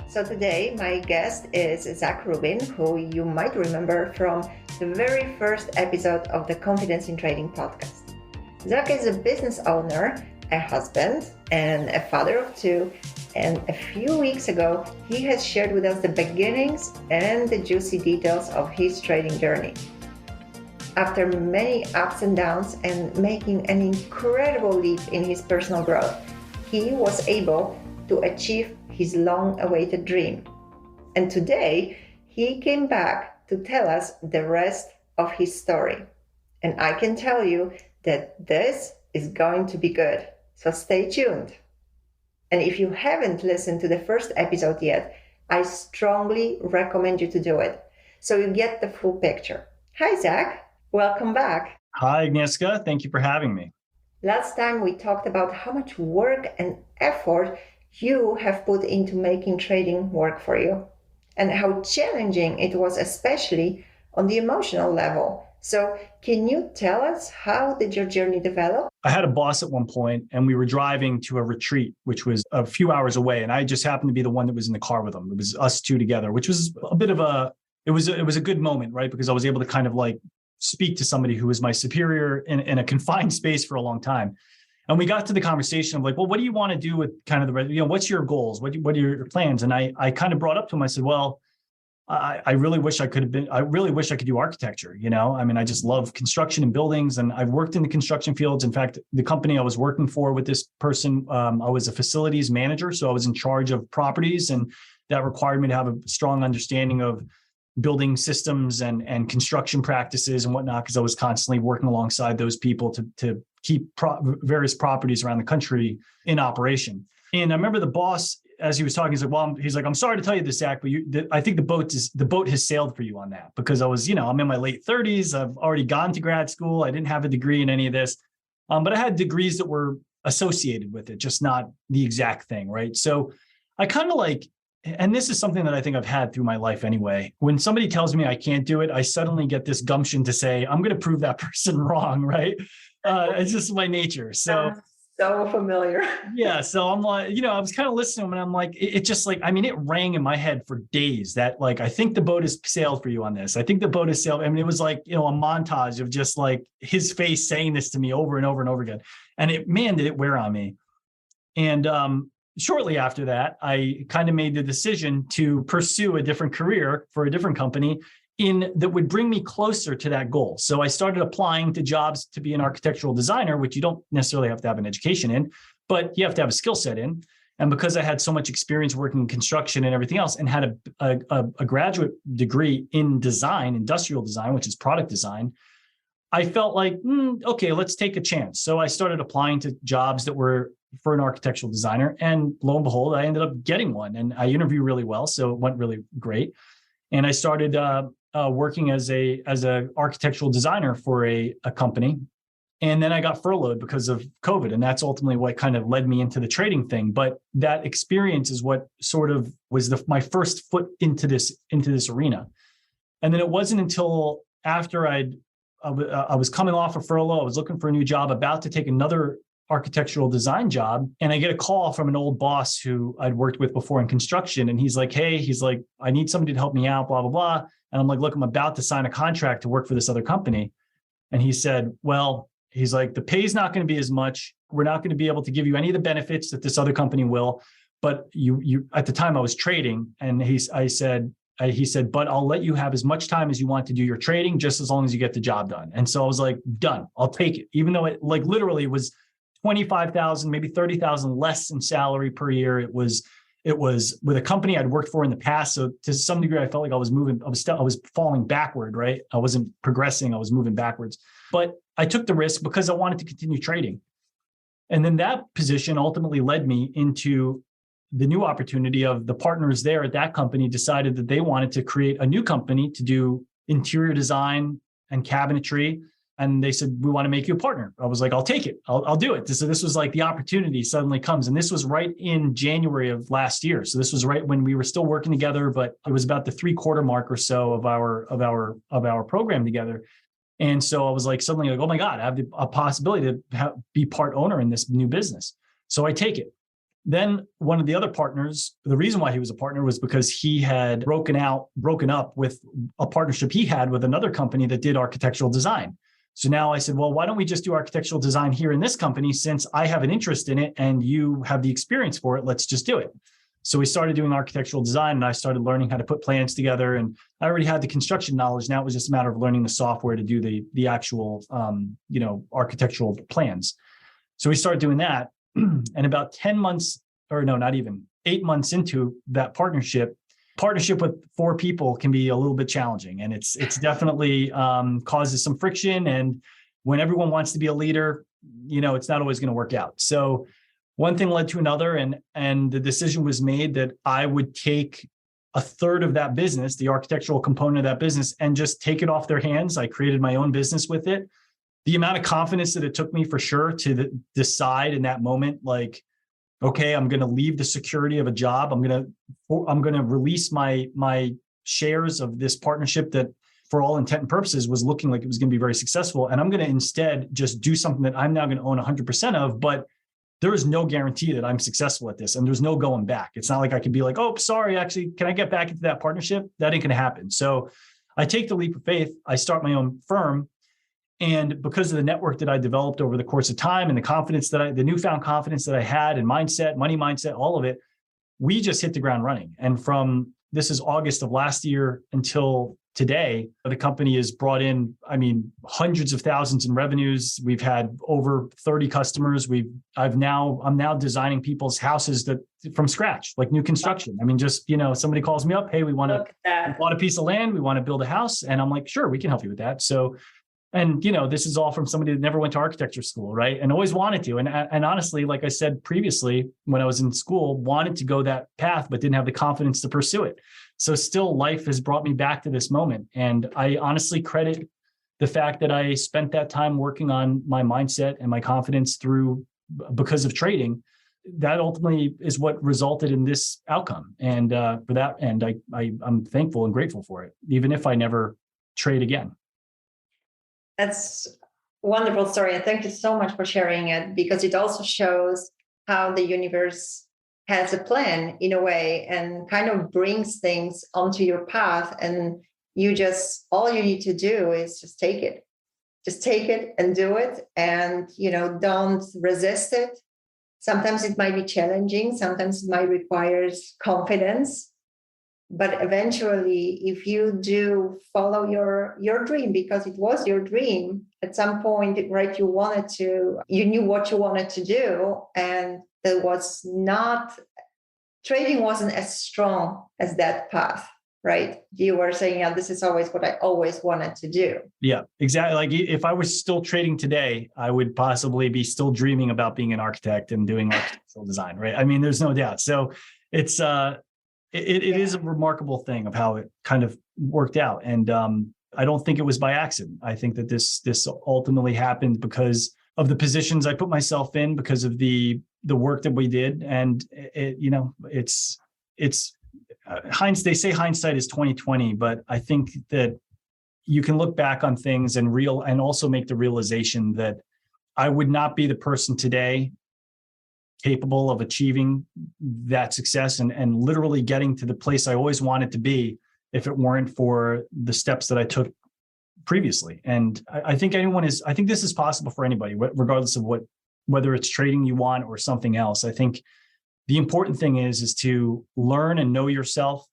So today my guest is Rubin, who you might remember from the very first episode of the Confidence in Trading podcast. Zach is a business owner, a husband, and a father of two. And a few weeks ago, he has shared with us the beginnings and the juicy details of his trading journey. After many ups and downs and making an incredible leap in his personal growth, he was able to achieve his long-awaited dream. And today, he came back to tell us the rest of his story. And I can tell you that this is going to be good. So stay tuned. And if you haven't listened to the first episode yet, I strongly recommend you to do it so you get the full picture. Hi, Zach. Welcome back. Hi, Agnieszka. Thank you for having me. Last time we talked about how much work and effort you have put into making trading work for you and how challenging it was, especially on the emotional level. So can you tell us, how did your journey develop? I had a boss at one point and we were driving to a retreat, which was a few hours away. And I just happened to be the one that was in the car with him. It was us two together, which was a bit of it was a good moment, right? Because I was able to kind of like speak to somebody who was my superior in a confined space for a long time. And we got to the conversation of like, well, what do you want to do with kind of what's your goals? What are your plans? And I kind of brought up to him, I said, well, I really wish I could do architecture. I mean, I just love construction and buildings, and I've worked in the construction fields. In fact, the company I was working for with this person, I was a facilities manager. So I was in charge of properties, and that required me to have a strong understanding of building systems and construction practices and whatnot, because I was constantly working alongside those people to keep various properties around the country in operation. And I remember the boss, as he was talking, he's like, I'm sorry to tell you this, Zach, but I think the boat has sailed for you on that, because I was, I'm in my late 30s. I've already gone to grad school. I didn't have a degree in any of this, but I had degrees that were associated with it, just not the exact thing, right? So I kind of like, and this is something that I think I've had through my life anyway. When somebody tells me I can't do it, I suddenly get this gumption to say, I'm going to prove that person wrong, right? It's just my nature. So familiar. Yeah. So I'm like, I was kind of listening to him and I'm like, it just like, I mean, it rang in my head for days that like, I think the boat has sailed for you on this. I think the boat has sailed. I mean, it was like, a montage of just like his face saying this to me over and over and over again. And did it wear on me. And, shortly after that, I kind of made the decision to pursue a different career for a different company that would bring me closer to that goal. So I started applying to jobs to be an architectural designer, which you don't necessarily have to have an education in, but you have to have a skill set in. And because I had so much experience working in construction and everything else, and had a graduate degree in design, industrial design, which is product design, I felt like, okay, let's take a chance. So I started applying to jobs that were for an architectural designer. And lo and behold, I ended up getting one, and I interviewed really well. So it went really great. And I started working as a architectural designer for a company. And then I got furloughed because of COVID. And that's ultimately what kind of led me into the trading thing. But that experience is what sort of was my first foot into this arena. And then it wasn't until after I was coming off a furlough, I was looking for a new job, about to take another architectural design job. And I get a call from an old boss who I'd worked with before in construction. And he's like, I need somebody to help me out, blah, blah, blah. And I'm like, look, I'm about to sign a contract to work for this other company. And he said, well, he's like, the pay's not going to be as much. We're not going to be able to give you any of the benefits that this other company will. But you at the time I was trading. And he said, but I'll let you have as much time as you want to do your trading, just as long as you get the job done. And so I was like, done, I'll take it. Even though it like literally was $25,000, maybe $30,000 less in salary per year. It was with a company I'd worked for in the past. So to some degree, I felt like I was falling backward, right? I wasn't progressing. I was moving backwards, but I took the risk because I wanted to continue trading. And then that position ultimately led me into the new opportunity of the partners there at that company decided that they wanted to create a new company to do interior design and cabinetry. And they said, we want to make you a partner. I was like, I'll take it. I'll do it. So this was like the opportunity suddenly comes. And this was right in January of last year. So this was right when we were still working together, but it was about the 3/4 mark or so of our program together. And so I was like, suddenly like, oh my God, I have a possibility to be part owner in this new business. So I take it. Then one of the other partners, the reason why he was a partner was because he had broken up with a partnership he had with another company that did architectural design. So now I said, well, why don't we just do architectural design here in this company? Since I have an interest in it and you have the experience for it, let's just do it. So we started doing architectural design, and I started learning how to put plans together. And I already had the construction knowledge. Now it was just a matter of learning the software to do the actual, architectural plans. So we started doing that. And about 10 months, or no, not even 8 months into that partnership with 4 people can be a little bit challenging. And it's definitely causes some friction. And when everyone wants to be a leader, it's not always going to work out. So one thing led to another, and the decision was made that I would take a third of that business, the architectural component of that business, and just take it off their hands. I created my own business with it. The amount of confidence that it took me for sure to decide in that moment, like, okay, I'm going to leave the security of a job. I'm going to release my shares of this partnership that, for all intent and purposes, was looking like it was going to be very successful. And I'm going to instead just do something that I'm now going to own 100% of, but there is no guarantee that I'm successful at this, and there's no going back. It's not like I could be like, oh, sorry, actually, can I get back into that partnership? That ain't going to happen. So I take the leap of faith. I start my own firm. And because of the network that I developed over the course of time and the newfound confidence that I had and mindset, money mindset, all of it, we just hit the ground running. And this is August of last year until today, the company has brought in, hundreds of thousands in revenues. We've had over 30 customers. I'm now designing people's houses from scratch, like new construction. Somebody calls me up, hey, we want a piece of land. We want to build a house. And I'm like, sure, we can help you with that. So, and this is all from somebody that never went to architecture school, right? And always wanted to. And honestly, like I said previously, when I was in school, wanted to go that path, but didn't have the confidence to pursue it. So still, life has brought me back to this moment. And I honestly credit the fact that I spent that time working on my mindset and my confidence because of trading. That ultimately is what resulted in this outcome. And for that end, I'm thankful and grateful for it, even if I never trade again. That's a wonderful story. And thank you so much for sharing it, because it also shows how the universe has a plan in a way and kind of brings things onto your path. And all you need to do is just take it. Just take it and do it. And, don't resist it. Sometimes it might be challenging. Sometimes it might require confidence. But eventually, if you do follow your dream, because it was your dream at some point, right? You knew what you wanted to do, and trading wasn't as strong as that path, right? You were saying, yeah, this is always what I always wanted to do. Yeah, exactly. Like if I was still trading today, I would possibly be still dreaming about being an architect and doing architectural design, right? There's no doubt. So it's, It is a remarkable thing of how it kind of worked out. And I don't think it was by accident. I think that this ultimately happened because of the positions I put myself in, because of the work that we did. And it's hindsight. They say hindsight is 20/20, but I think that you can look back on things and also make the realization that I would not be the person today capable of achieving that success and literally getting to the place I always wanted to be if it weren't for the steps that I took previously. And I think this is possible for anybody, regardless of whether it's trading you want or something else. I think the important thing is to learn and know yourself.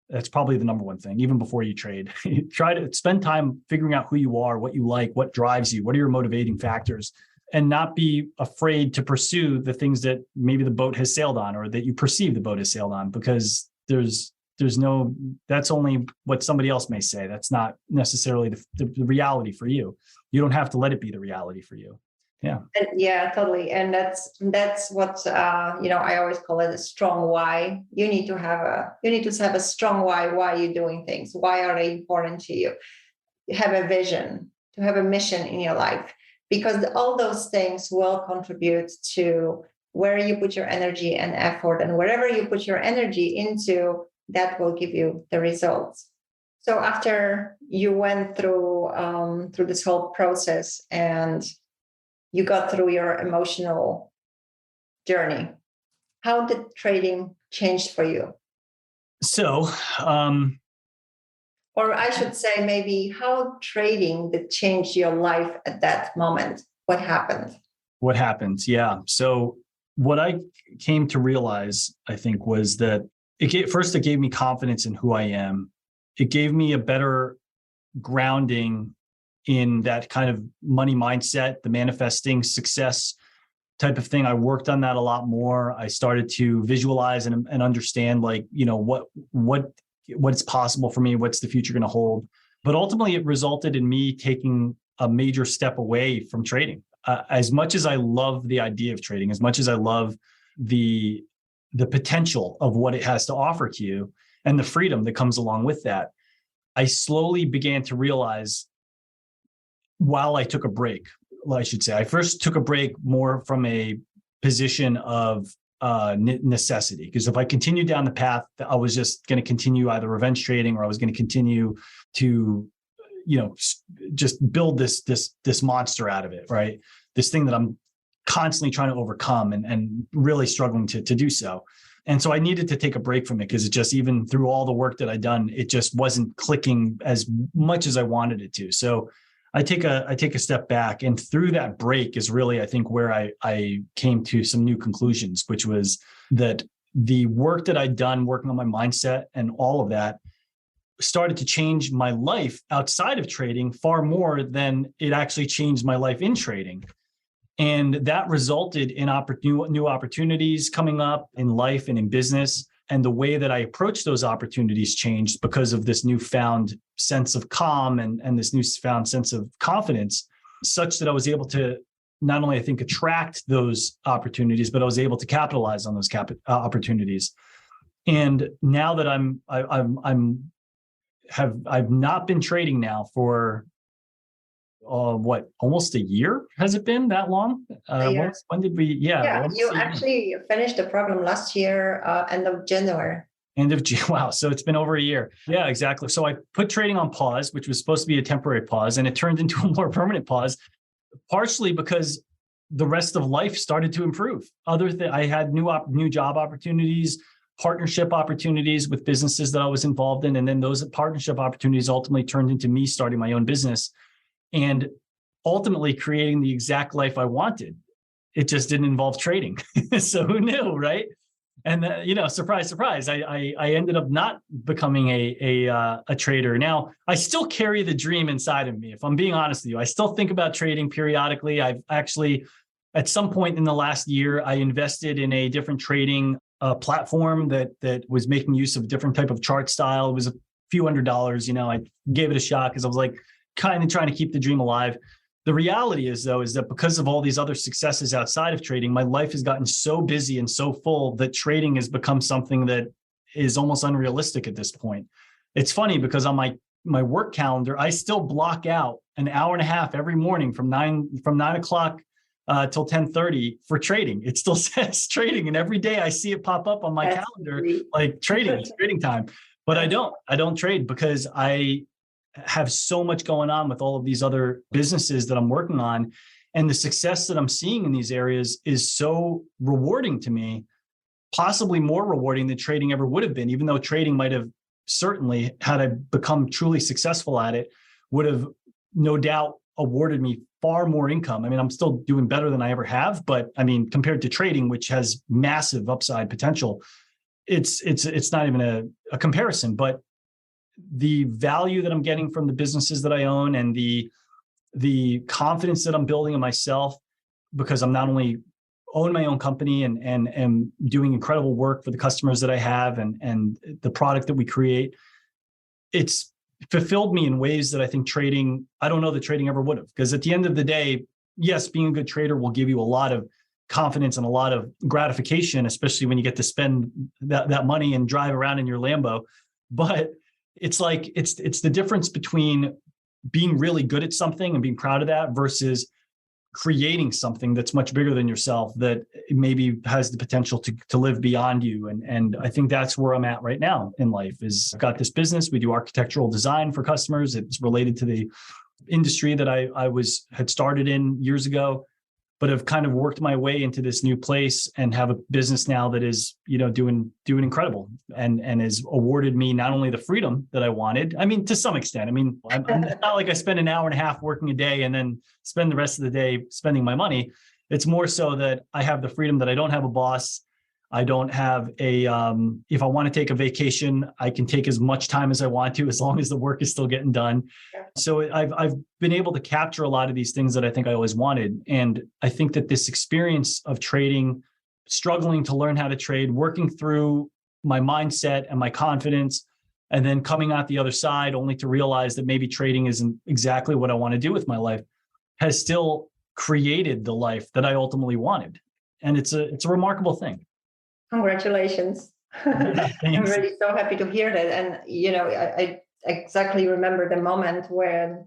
That's probably the number one thing, even before you trade. Try to spend time figuring out who you are, what you like, what drives you, what are your motivating factors, and not be afraid to pursue the things that maybe the boat has sailed on, or that you perceive the boat has sailed on, because that's only what somebody else may say. That's not necessarily the reality for you. You don't have to let it be the reality for you. Yeah. Yeah, totally. And that's what, I always call it a strong why. You need to have a strong why you're doing things. Why are they important to you? Have a vision, to have a mission in your life, because all those things will contribute to where you put your energy and effort, and wherever you put your energy into, that will give you the results. So after you went through this whole process and you got through your emotional journey, How did trading change for you? So, or I should say maybe how trading did change your life at that moment. What happened? what happens? Yeah. So what I came to realize, I think, was that it gave me confidence in who I am. It gave me a better grounding in that kind of money mindset, the manifesting success type of thing. I worked on that a lot more. I started to visualize and understand, like, what's possible for me, what's the future going to hold. But ultimately, it resulted in me taking a major step away from trading. As much as I love the idea of trading, as much as I love the potential of what it has to offer to you and the freedom that comes along with that, I slowly began to realize, while I took a break, well, I should say, I first took a break more from a position of necessity, because if I continued down the path, I was just going to continue either revenge trading, or I was going to continue to, just build this monster out of it, right? This thing that I'm constantly trying to overcome and really struggling to do so. And so I needed to take a break from it, because it just, even through all the work that I'd done, it just wasn't clicking as much as I wanted it to. So I take a step back, and through that break is really, I think, where I came to some new conclusions, which was that the work that I'd done working on my mindset and all of that started to change my life outside of trading far more than it actually changed my life in trading. And that resulted in new opportunities coming up in life and in business. And the way that I approach those opportunities changed because of this newfound sense of calm and this newfound sense of confidence, such that I was able to not only, I think, attract those opportunities, but I was able to capitalize on those opportunities. And now that I've not been trading now for almost a year? Has it been that long? When did we? Yeah, you actually finished the program last year, end of January. End of June. Wow. So it's been over a year. Yeah, exactly. So I put trading on pause, which was supposed to be a temporary pause, and it turned into a more permanent pause, partially because the rest of life started to improve. I had new job opportunities, partnership opportunities with businesses that I was involved in. And then those partnership opportunities ultimately turned into me starting my own business and ultimately creating the exact life I wanted. It just didn't involve trading. So who knew, right? And surprise, surprise, I ended up not becoming a trader. Now, I still carry the dream inside of me. If I'm being honest with you, I still think about trading periodically. I've actually, at some point in the last year, I invested in a different trading platform that was making use of a different type of chart style. It was a few $100s. I gave it a shot because I was like kind of trying to keep the dream alive. The reality is, though, is that because of all these other successes outside of trading, my life has gotten so busy and so full that trading has become something that is almost unrealistic at this point. It's funny because on my work calendar, I still block out an hour and a half every morning from 9 o'clock till 10:30 for trading. It still says trading, and every day I see it pop up on my calendar, like trading, it's trading time. But I don't trade because I have so much going on with all of these other businesses that I'm working on. And the success that I'm seeing in these areas is so rewarding to me, possibly more rewarding than trading ever would have been, even though trading might have certainly, had I become truly successful at it, would have no doubt awarded me far more income. I mean, I'm still doing better than I ever have, but I mean, compared to trading, which has massive upside potential, it's not even a comparison. But the value that I'm getting from the businesses that I own and the confidence that I'm building in myself, because I'm not only own my own company and am doing incredible work for the customers that I have and the product that we create, it's fulfilled me in ways that I think I don't know that trading ever would have. Because at the end of the day, yes, being a good trader will give you a lot of confidence and a lot of gratification, especially when you get to spend that money and drive around in your Lambo. But it's like, it's the difference between being really good at something and being proud of that versus creating something that's much bigger than yourself that maybe has the potential to live beyond you. And I think that's where I'm at right now in life. Is I've got this business. We do architectural design for customers. It's related to the industry that I had started in years ago. but have kind of worked my way into this new place and have a business now that is, doing incredible and has awarded me not only the freedom that I wanted. I mean, to some extent, it's not like I spend an hour and a half working a day and then spend the rest of the day spending my money. It's more so that I have the freedom that I don't have a boss. I don't have if I want to take a vacation, I can take as much time as I want to, as long as the work is still getting done. Yeah. So I've been able to capture a lot of these things that I think I always wanted. And I think that this experience of trading, struggling to learn how to trade, working through my mindset and my confidence, and then coming out the other side only to realize that maybe trading isn't exactly what I want to do with my life, has still created the life that I ultimately wanted. And it's a remarkable thing. Congratulations. Yeah, I'm really so happy to hear that. And, I exactly remember the moment when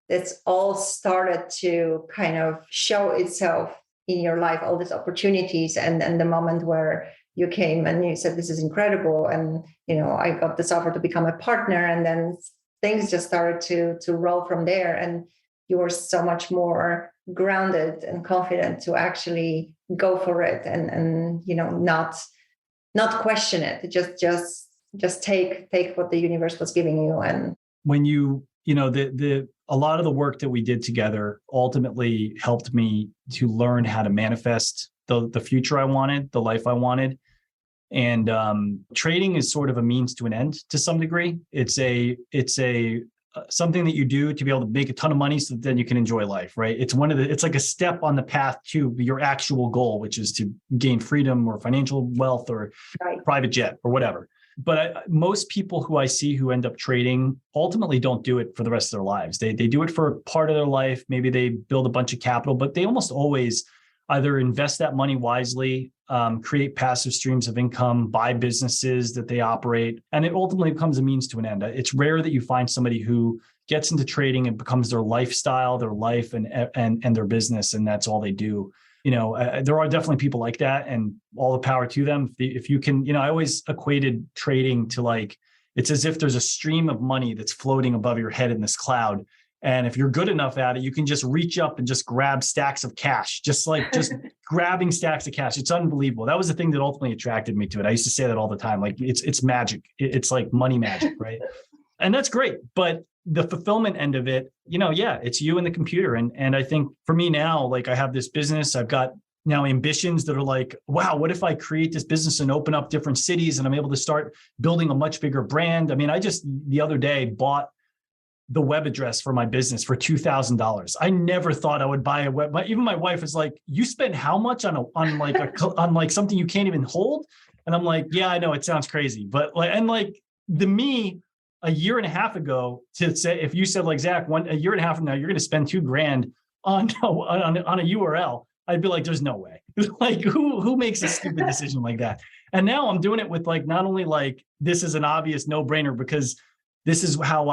this all started to kind of show itself in your life, all these opportunities, and the moment where you came and you said, this is incredible. And, I got this offer to become a partner, and then things just started to roll from there. And you were so much more grounded and confident to actually go for it and not question it, just take what the universe was giving you. And when a lot of the work that we did together ultimately helped me to learn how to manifest the future I wanted, the life I wanted. And trading is sort of a means to an end to some degree. It's something that you do to be able to make a ton of money so that then you can enjoy life, right? It's like a step on the path to your actual goal, which is to gain freedom or financial wealth or private jet or whatever. But most people who I see who end up trading ultimately don't do it for the rest of their lives. They do it for part of their life. Maybe they build a bunch of capital, but they almost always either invest that money wisely, create passive streams of income, buy businesses that they operate, and it ultimately becomes a means to an end. It's rare that you find somebody who gets into trading and becomes their lifestyle, their life, and their business, and that's all they do. There are definitely people like that, and all the power to them. If you can, I always equated trading to it's as if there's a stream of money that's floating above your head in this cloud. And if you're good enough at it, you can just reach up and just grab stacks of cash, just grabbing stacks of cash. It's unbelievable. That was the thing that ultimately attracted me to it. I used to say that all the time. It's magic. It's like money magic, right? And that's great. But the fulfillment end of it, it's you and the computer. And I think for me now, I have this business, I've got now ambitions that are wow, what if I create this business and open up different cities and I'm able to start building a much bigger brand? I just the other day bought the web address for my business for $2,000. I never thought I would buy a web. Even my wife is like, "You spend how much on something you can't even hold?" And I'm like, "Yeah, I know it sounds crazy, but me a year and a half ago to say, if you said Zach, a year and a half from now you're going to spend $2,000 on a URL, I'd be like, there's no way. Who makes a stupid decision like that? And now I'm doing it with not only this is an obvious no brainer because this is how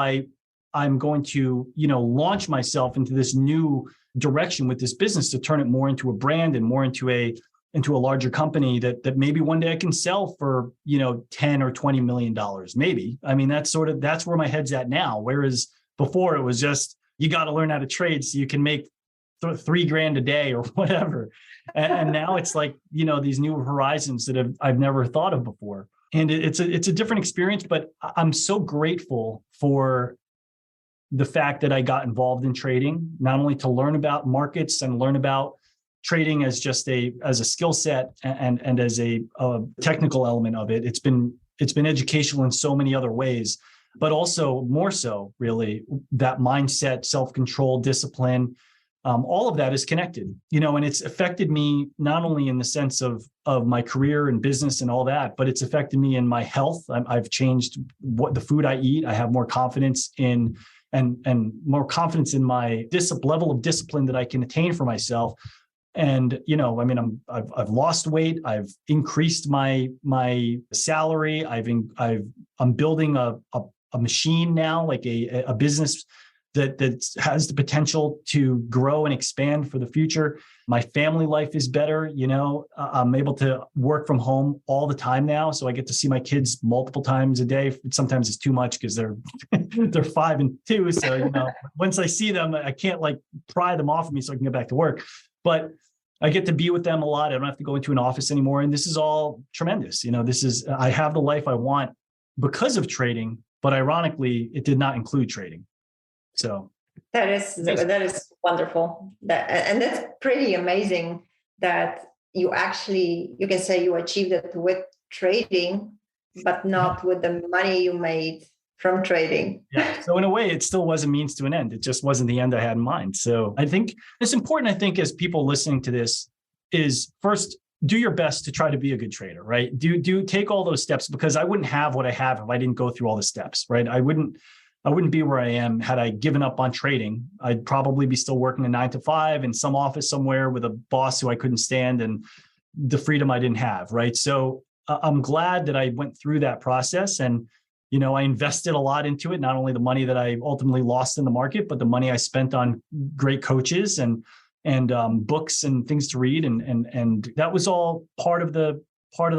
I'm going to, launch myself into this new direction with this business to turn it more into a brand and more into a larger company that maybe one day I can sell for, $10 or $20 million, maybe. That's where my head's at now. Whereas before it was just, you got to learn how to trade so you can make $3,000 a day or whatever. And now it's these new horizons that I've never thought of before. And it's a different experience, but I'm so grateful for the fact that I got involved in trading, not only to learn about markets and learn about trading as a skill set and as a technical element of it. It's been educational in so many other ways, but also more so really that mindset, self-control, discipline, all of that is connected, and it's affected me not only in the sense of my career and business and all that, but it's affected me in my health. I've changed what the food I eat. I have more confidence in and more confidence in my level of discipline that I can attain for myself. And, I've lost weight. I've increased my salary. I'm building a machine now, a business that has the potential to grow and expand for the future. My family life is better. I'm able to work from home all the time now. So I get to see my kids multiple times a day. Sometimes it's too much because they're 5 and 2. So, once I see them, I can't pry them off of me so I can get back to work. But I get to be with them a lot. I don't have to go into an office anymore. And this is all tremendous. I have the life I want because of trading, but ironically, it did not include trading. So that is wonderful. And that's pretty amazing that you can say you achieved it with trading, but not with the money you made from trading. Yeah. So in a way, it still was a means to an end. It just wasn't the end I had in mind. So I think it's important, as people listening to this, is first, do your best to try to be a good trader, right? Do take all those steps, because I wouldn't have what I have if I didn't go through all the steps, right? I wouldn't be where I am had I given up on trading. I'd probably be still working a 9 to 5 in some office somewhere with a boss who I couldn't stand and the freedom I didn't have, right? So I'm glad that I went through that process, and I invested a lot into it. Not only the money that I ultimately lost in the market, but the money I spent on great coaches and books and things to read, and that was all part of the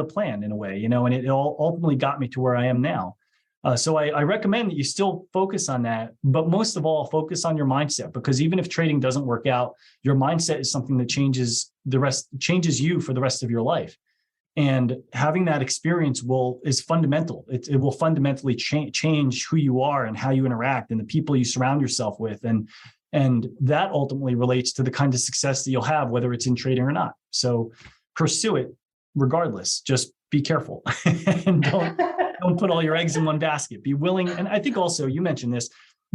plan in a way, and it all ultimately got me to where I am now. So I recommend that you still focus on that, but most of all, focus on your mindset, because even if trading doesn't work out, your mindset is something that changes you for the rest of your life. And having that experience is fundamental. It will fundamentally change who you are and how you interact and the people you surround yourself with. And that ultimately relates to the kind of success that you'll have, whether it's in trading or not. So pursue it regardless. Just be careful and don't put all your eggs in one basket. Be willing. And I think also you mentioned this,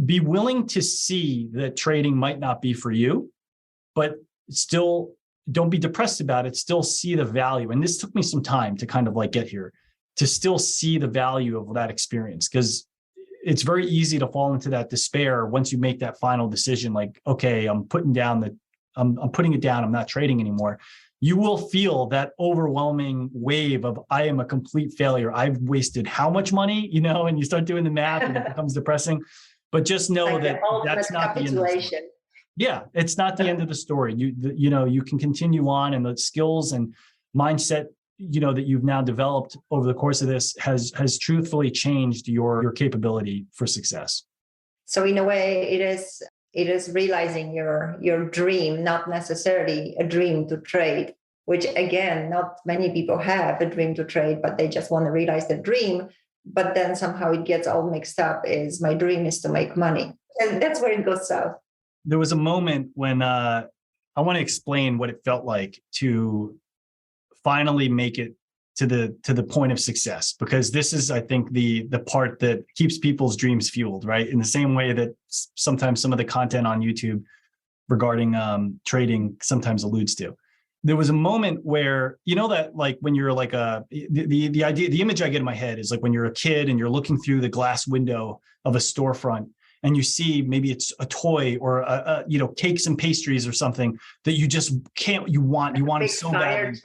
be willing to see that trading might not be for you, but still don't be depressed about it. Still see the value. And this took me some time to kind of get here, to still see the value of that experience, because it's very easy to fall into that despair once you make that final decision. Like, okay, I'm putting it down. I'm not trading anymore. You will feel that overwhelming wave of, I am a complete failure. I've wasted how much money, and you start doing the math and it becomes depressing. But just know that that's not the end of the story. Yeah, it's not the end of the story. You can continue on, and the skills and mindset, that you've now developed over the course of this has truthfully changed your capability for success. So in a way, it is realizing your dream, not necessarily a dream to trade, which again, not many people have a dream to trade, but they just want to realize the dream. But then somehow it gets all mixed up, is my dream is to make money. And that's where it goes south. There was a moment when I want to explain what it felt like to finally make it to the point of success, because this is, I think, the part that keeps people's dreams fueled, right? In the same way that sometimes some of the content on YouTube regarding trading sometimes alludes to. There was a moment where, that when you're the idea, the image I get in my head is when you're a kid and you're looking through the glass window of a storefront, and you see maybe it's a toy or cakes and pastries or something that you just you want it so bad.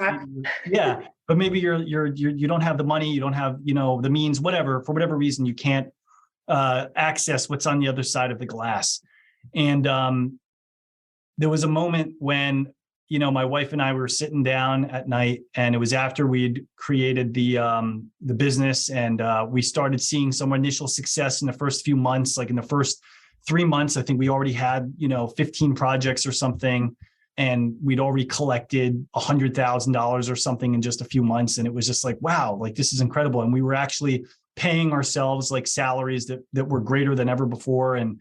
Yeah. But maybe you don't have the money, you don't have, the means, whatever, for whatever reason, you can't access what's on the other side of the glass. And there was a moment when, my wife and I were sitting down at night, and it was after we'd created the business, and we started seeing some initial success in the first few months. Like in the first 3 months, I think we already had, 15 projects or something, and we'd already collected $100,000 or something in just a few months. And it was just wow, this is incredible. And we were actually paying ourselves salaries that were greater than ever before, and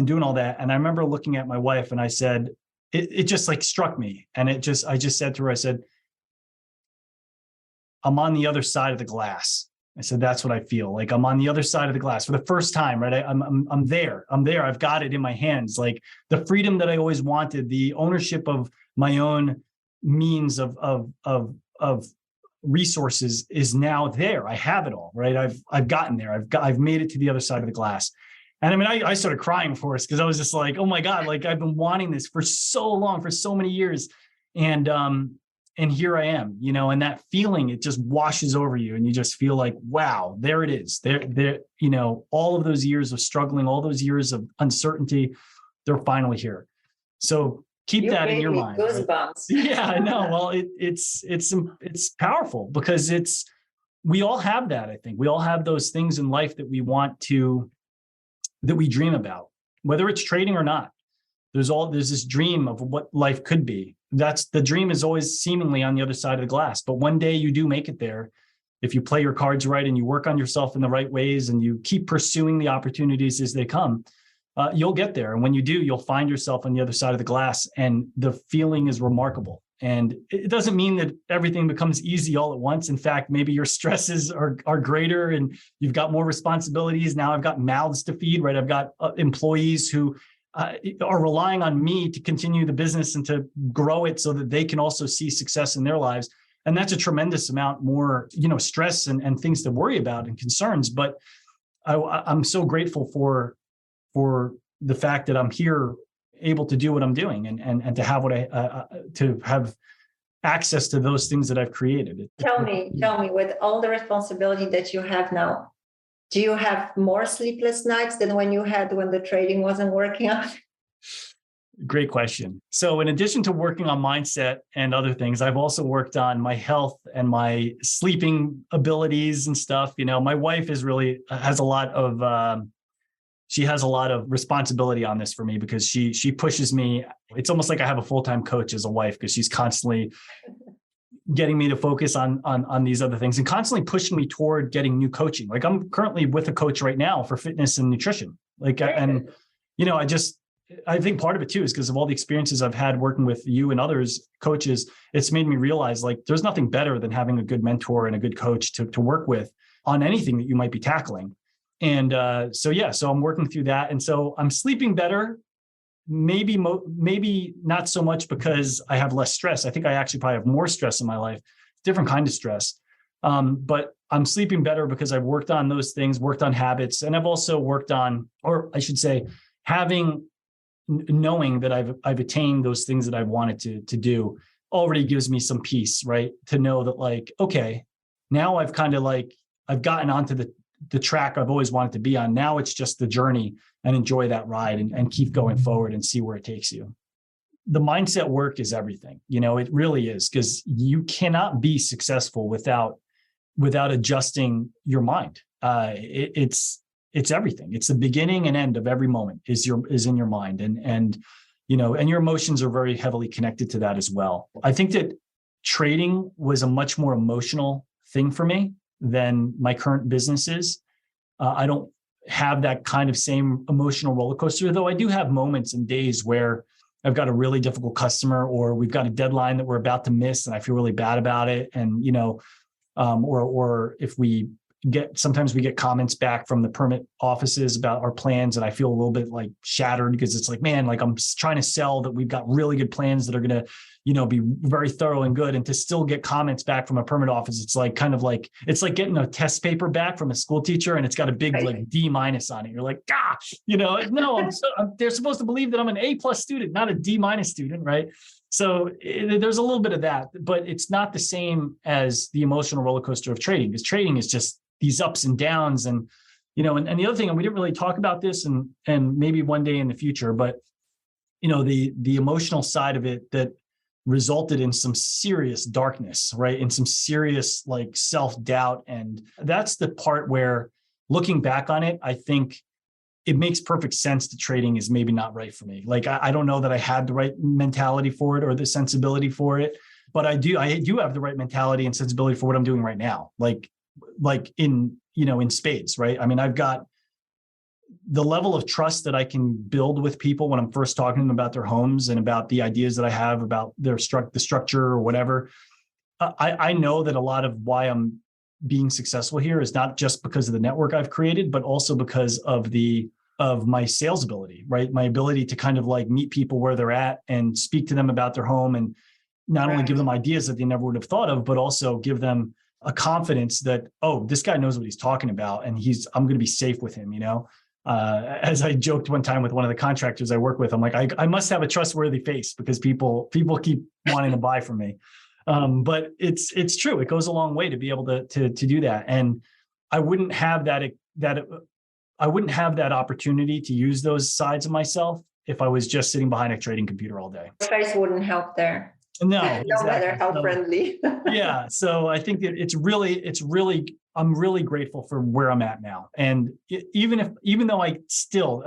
doing all that. And I remember looking at my wife, and I said, it just struck me. And I just said to her, I said, I'm on the other side of the glass. I said, that's what I feel like. I'm on the other side of the glass for the first time, right? I'm there. I've got it in my hands. The freedom that I always wanted, the ownership of my own means of resources is now there. I have it all, right? I've gotten there. I've made it to the other side of the glass. And I started crying, of course, because I was just oh my God, I've been wanting this for so long, for so many years. And here I am, and that feeling, it just washes over you, and you just feel wow, there it is. There, all of those years of struggling, all those years of uncertainty, they're finally here. So keep that in your mind. Goosebumps. Right? Yeah, I know. Well, it's powerful, because we all have that. I think we all have those things in life that we dream about, whether it's trading or not. there's this dream of what life could be. That's the dream is always seemingly on the other side of the glass. But one day you do make it there. If you play your cards right and you work on yourself in the right ways and you keep pursuing the opportunities as they come, you'll get there. And when you do, you'll find yourself on the other side of the glass, and the feeling is remarkable. And it doesn't mean that everything becomes easy all at once. In fact, maybe your stresses are greater and you've got more responsibilities. Now I've got mouths to feed, right? I've got employees who are relying on me to continue the business and to grow it so that they can also see success in their lives. And that's a tremendous amount more, stress and things to worry about and concerns. But I'm so grateful for the fact that I'm here, able to do what I'm doing and to have to have access to those things that I've created. Tell me, with all the responsibility that you have now, do you have more sleepless nights than when you had when the trading wasn't working out? Great question. So in addition to working on mindset and other things, I've also worked on my health and my sleeping abilities and stuff. My wife has a lot of responsibility on this for me, because she pushes me. It's almost like I have a full-time coach as a wife, because she's constantly getting me to focus on these other things and constantly pushing me toward getting new coaching. Like I'm currently with a coach right now for fitness and nutrition. I think part of it too is because of all the experiences I've had working with you and others coaches. It's made me realize like there's nothing better than having a good mentor and a good coach to work with on anything that you might be tackling. And so I'm working through that. And so I'm sleeping better, maybe not so much because I have less stress. I think I actually probably have more stress in my life, different kind of stress. But I'm sleeping better because I've worked on those things, worked on habits. And I've also worked on, or I should say, knowing that I've attained those things that I've wanted to do already gives me some peace, right? To know that like, okay, now I've gotten onto the track I've always wanted to be on. Now it's just the journey, and enjoy that ride and keep going forward and see where it takes you. The mindset work is everything. It really is, because you cannot be successful without adjusting your mind. It's everything. It's the beginning and end of every moment is in your mind. And your emotions are very heavily connected to that as well. I think that trading was a much more emotional thing for me than my current business is. I don't have that kind of same emotional roller coaster, though I do have moments and days where I've got a really difficult customer, or we've got a deadline that we're about to miss and I feel really bad about it. And, or if sometimes we get comments back from the permit offices about our plans, and I feel a little bit like shattered, because it's like, man, like I'm trying to sell that we've got really good plans that are going to, be very thorough and good. And to still get comments back from a permit office, it's like it's like getting a test paper back from a school teacher and it's got a big like D- on it. You're like, gosh, no, they're supposed to believe that I'm an A+ student, not a D- student, right? So there's a little bit of that, but it's not the same as the emotional roller coaster of trading, because trading is just these ups and downs. And, and the other thing, and we didn't really talk about this and maybe one day in the future, but, the emotional side of it that resulted in some serious darkness, right? In some serious like self-doubt. And that's the part where, looking back on it, I think it makes perfect sense that trading is maybe not right for me. Like, I don't know that I had the right mentality for it or the sensibility for it, but I do have the right mentality and sensibility for what I'm doing right now. Like in spades, right? I mean, I've got the level of trust that I can build with people when I'm first talking to them about their homes and about the ideas that I have about the structure or whatever. I know that a lot of why I'm being successful here is not just because of the network I've created, but also because of my sales ability, right? My ability to kind of like meet people where they're at and speak to them about their home, and not only give them ideas that they never would have thought of, but also give them a confidence that, oh, this guy knows what he's talking about, and I'm going to be safe with him, As I joked one time with one of the contractors I work with, I'm like, I must have a trustworthy face, because people keep wanting to buy from me. But it's true. It goes a long way to be able to do that. And I wouldn't have that opportunity to use those sides of myself if I was just sitting behind a trading computer all day. Face wouldn't help there. No, no matter exactly. how So, friendly. yeah. So I think that I'm really grateful for where I'm at now. And even though even still,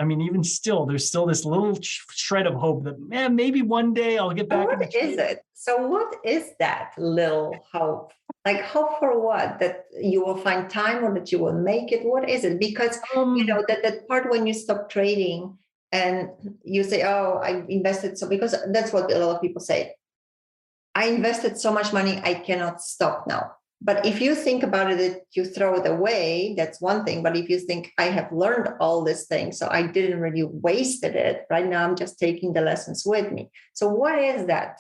there's still this little shred of hope that, man, maybe one day I'll get So back into what is trading. it? So what is that little hope? Like hope for what? That you will find time or that you will make it? What is it? Because Um, that part when you stop trading and you say, "Oh, I invested so," because that's what a lot of people say. I invested so much money, I cannot stop now. But if you think about it, that you throw it away, that's one thing. But if you think, I have learned all these things, so I didn't really wasted it. Right now, I'm just taking the lessons with me. So what is that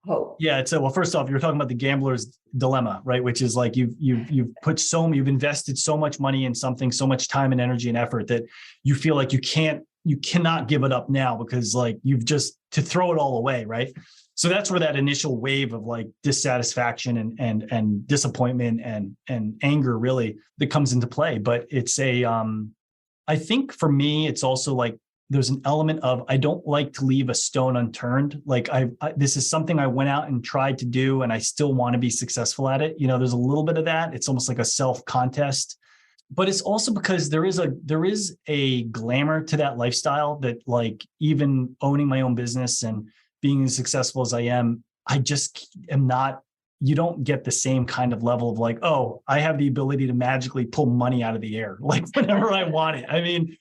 hope? yeah. So, well, first off, you're talking about the gambler's dilemma, right? Which is like you've invested so much money in something, so much time and energy and effort that you feel like you cannot give it up now because like you've just to throw it all away, right? So that's where that initial wave of like dissatisfaction and disappointment and anger really that comes into play. But it's I think for me, it's also like there's an element of I don't like to leave a stone unturned. Like this is something I went out and tried to do, and I still want to be successful at it. There's a little bit of that. It's almost like a self contest, but it's also because there is a glamour to that lifestyle that like even owning my own business and being as successful as I am, I just am not. You don't get the same kind of level of like, oh, I have the ability to magically pull money out of the air, like whenever I want it. I mean,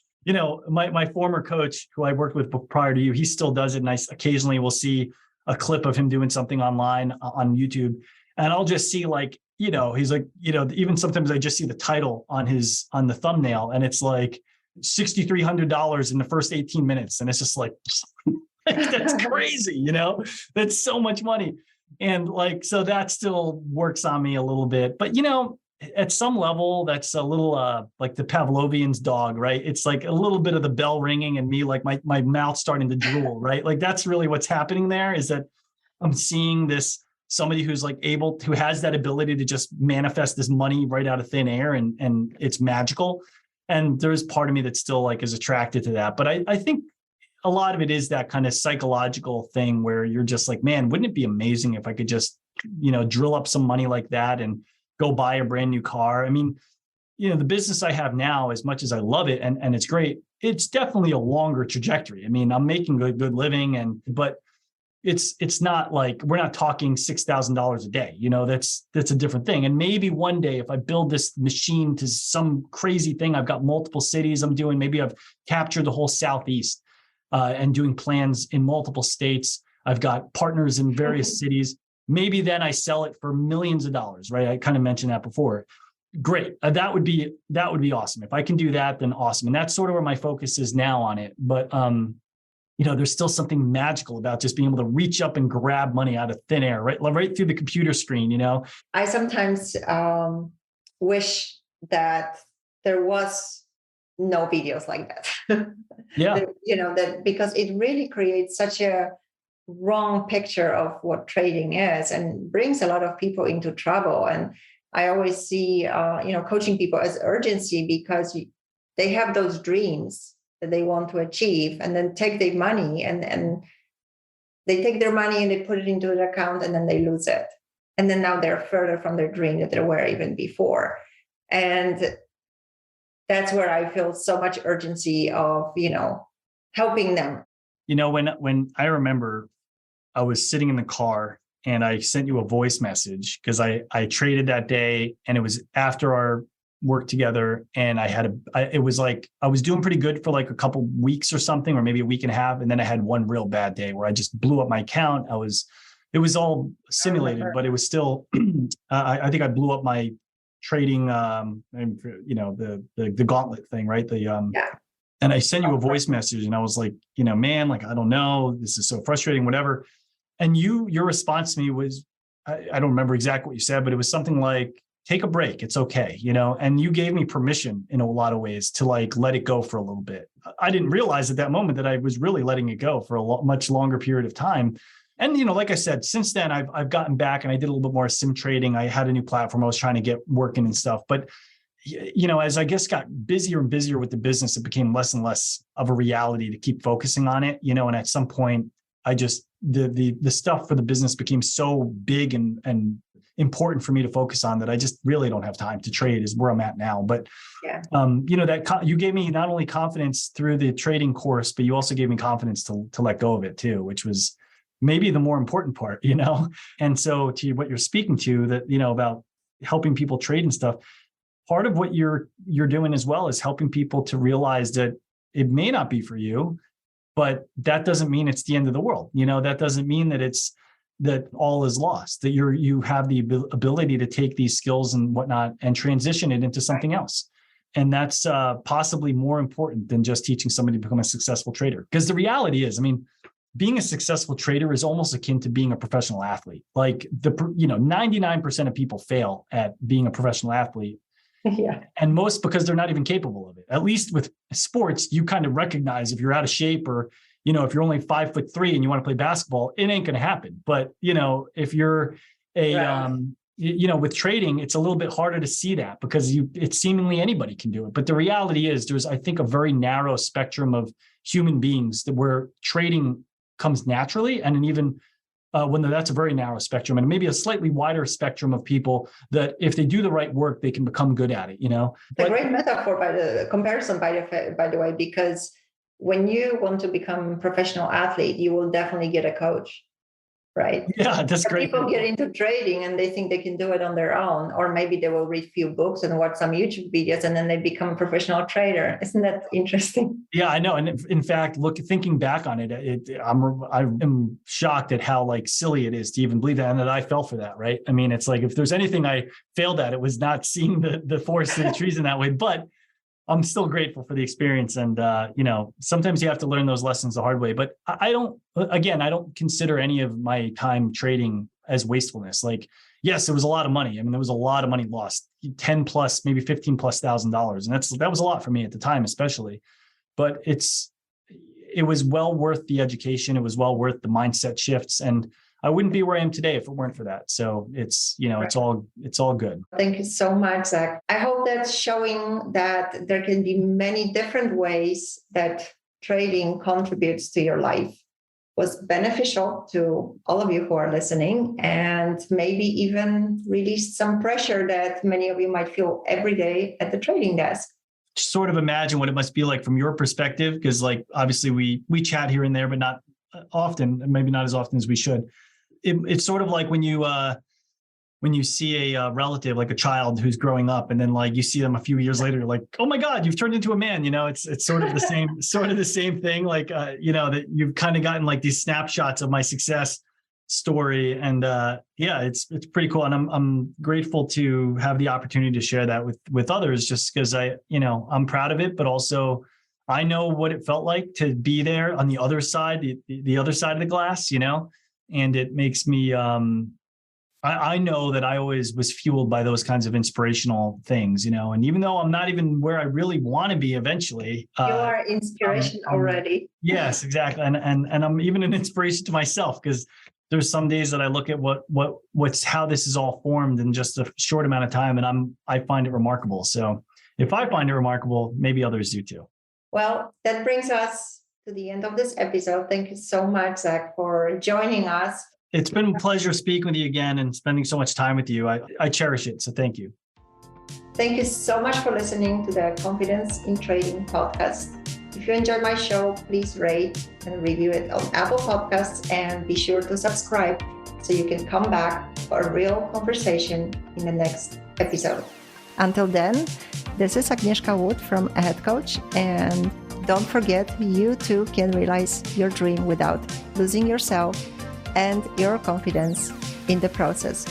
my former coach who I worked with prior to you, he still does it. And I occasionally will see a clip of him doing something online on YouTube. And I'll just see like, he's like, even sometimes I just see the title on the thumbnail and it's like $6,300 in the first 18 minutes. And it's just like, that's crazy, that's so much money. And like, so that still works on me a little bit, but at some level, that's a little like the Pavlovian's dog, right? It's like a little bit of the bell ringing and me like my mouth starting to drool, right? Like that's really what's happening there is that I'm seeing this somebody who's like who has that ability to just manifest this money right out of thin air and it's magical. And there's part of me that still like is attracted to that. But I think a lot of it is that kind of psychological thing where you're just like, man, wouldn't it be amazing if I could just, drill up some money like that and go buy a brand new car? I mean, the business I have now, as much as I love it and it's great, it's definitely a longer trajectory. I mean, I'm making good living but it's not like we're not talking $6,000 a day. That's a different thing. And maybe one day if I build this machine to some crazy thing, I've got multiple cities I'm doing, maybe I've captured the whole Southeast and doing plans in multiple states. I've got partners in various cities. Maybe then I sell it for millions of dollars, right? I kind of mentioned that before. Great. That would be awesome. If I can do that, then awesome. And that's sort of where my focus is now on it. But there's still something magical about just being able to reach up and grab money out of thin air, right through the computer screen. I sometimes wish that there was no videos like that. Yeah. That because it really creates such a wrong picture of what trading is and brings a lot of people into trouble. And I always see, coaching people as urgency because they have those dreams that they want to achieve and then take their money and they take their money and they put it into an account and then they lose it. And then now they're further from their dream that they were even before. And that's where I feel so much urgency of, helping them. When I remember I was sitting in the car and I sent you a voice message because I traded that day and it was after our work together. And it was like, I was doing pretty good for like a couple weeks or something, or maybe a week and a half. And then I had one real bad day where I just blew up my account. It was all simulated, but it was still, I think I blew up my trading, the gauntlet thing, right? And I sent you a voice message and I was like, man, like, I don't know, this is so frustrating, whatever. And your response to me was, I don't remember exactly what you said, but it was something like, take a break. It's okay. And you gave me permission in a lot of ways to like, let it go for a little bit. I didn't realize at that moment that I was really letting it go for a much longer period of time. And, like I said, since then I've gotten back and I did a little bit more sim trading. I had a new platform I was trying to get working and stuff, but as I guess got busier and busier with the business, it became less and less of a reality to keep focusing on it, and at some point I just, the stuff for the business became so big and important for me to focus on that I just really don't have time to trade is where I'm at now. But, you gave me not only confidence through the trading course, but you also gave me confidence to let go of it too, which was maybe the more important part, And so to what you're speaking to that, about helping people trade and stuff, part of what you're doing as well is helping people to realize that it may not be for you, but that doesn't mean it's the end of the world. That doesn't mean that all is lost, that you have the ability to take these skills and whatnot and transition it into something else. And that's possibly more important than just teaching somebody to become a successful trader. Because the reality is, being a successful trader is almost akin to being a professional athlete. Like 99% of people fail at being a professional athlete. Yeah. And most because they're not even capable of it. At least with sports, you kind of recognize if you're out of shape or, if you're only 5'3" and you want to play basketball, it ain't going to happen. But, if you're with trading, it's a little bit harder to see that because it's seemingly anybody can do it. But the reality is there's, I think, a very narrow spectrum of human beings where trading comes naturally. And even when that's a very narrow spectrum and maybe a slightly wider spectrum of people that if they do the right work, they can become good at it, It's a great metaphor by the way, because when you want to become a professional athlete, you will definitely get a coach, right? Yeah, that's great. People get into trading and they think they can do it on their own, or maybe they will read a few books and watch some YouTube videos and then they become a professional trader. Isn't that interesting? Yeah, I know. And in fact, thinking back on it, I'm shocked at how silly it is to even believe that and that I fell for that, right? It's like if there's anything I failed at, it was not seeing the forest of the trees in that way. But I'm still grateful for the experience. And, sometimes you have to learn those lessons the hard way. But I don't consider any of my time trading as wastefulness. Yes, it was a lot of money. There was a lot of money lost, 10 plus, maybe 15 plus $1,000. And that was a lot for me at the time, especially. But it was well worth the education. It was well worth the mindset shifts. And I wouldn't be where I am today if it weren't for that. So it's all good. Thank you so much, Zach. I hope that's showing that there can be many different ways that trading contributes to your life, was beneficial to all of you who are listening, and maybe even released some pressure that many of you might feel every day at the trading desk. Sort of imagine what it must be like from your perspective, because obviously we chat here and there, but not often, maybe not as often as we should. It's sort of like when you see a relative, like a child who's growing up, and then you see them a few years later, you're like, oh my God, you've turned into a man. It's sort of the same thing. That you've kind of gotten these snapshots of my success story, and it's pretty cool. And I'm grateful to have the opportunity to share that with others, just because I'm proud of it, but also I know what it felt like to be there on the other side, the other side of the glass, and it makes me, I know that I always was fueled by those kinds of inspirational things, and even though I'm not even where I really want to be eventually. You are inspiration already. Yes, exactly. And I'm even an inspiration to myself, because there's some days that I look at what's how this is all formed in just a short amount of time. And I find it remarkable. So if I find it remarkable, maybe others do too. Well, that brings us to the end of this episode. Thank you so much, Zach, for joining us. It's been a pleasure speaking with you again and spending so much time with you. I cherish it. So thank you. Thank you so much for listening to the Confidence in Trading podcast. If you enjoyed my show, please rate and review it on Apple Podcasts, and be sure to subscribe so you can come back for a real conversation in the next episode. Until then, this is Agnieszka Wood from Ahead Coach, and don't forget, you too can realize your dream without losing yourself and your confidence in the process.